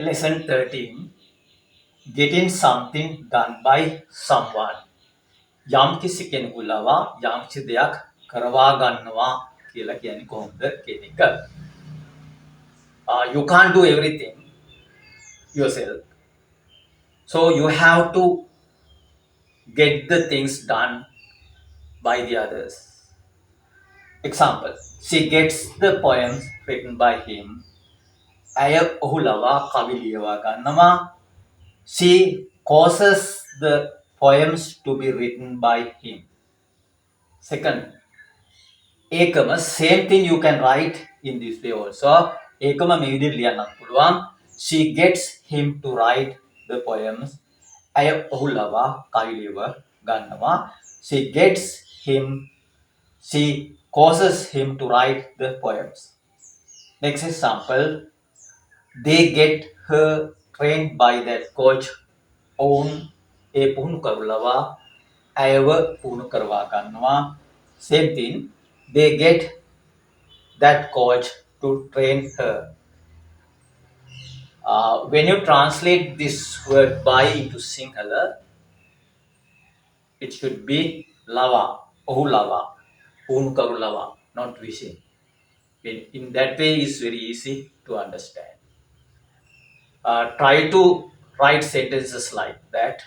Lesson 13. Getting something done by someone. යම් කිසි කෙනෙකු ලවා යම් කිසි දෙයක් කරවා ගන්නවා කියලා කියන්නේ කොහොමද කියන එක. You can't do everything yourself. So you have to get the things done by the others. Example. She gets the poems written by him. ඇය ඔහු ලවා කවි ලියවා ගන්නවා. She causes the poems to be written by him. Second, ekama, same thing you can write in this way also. Ekama මේ විදිහට ලියන්නත් පුළුවන්. She gets him to write the poems. ඇය ඔහු ලවා කවි ලියව ගන්නවා. She causes him to write the poems. Next example, they get her trained by that coach. ඔවුන් ඒ පුහුණු කරු ලවා ඇයව පුහුණු කරවා ගන්නවා. Same thing, they get that coach to train her. When you translate this word by into Sinhala, it should be lava, ohu lava, puhunu karu lava, not wishing. In that way, it's very easy to understand. Try to write sentences like that.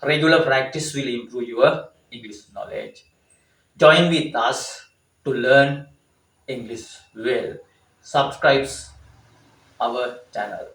Regular practice will improve your English knowledge. Join with us to learn English well. Subscribe our channel.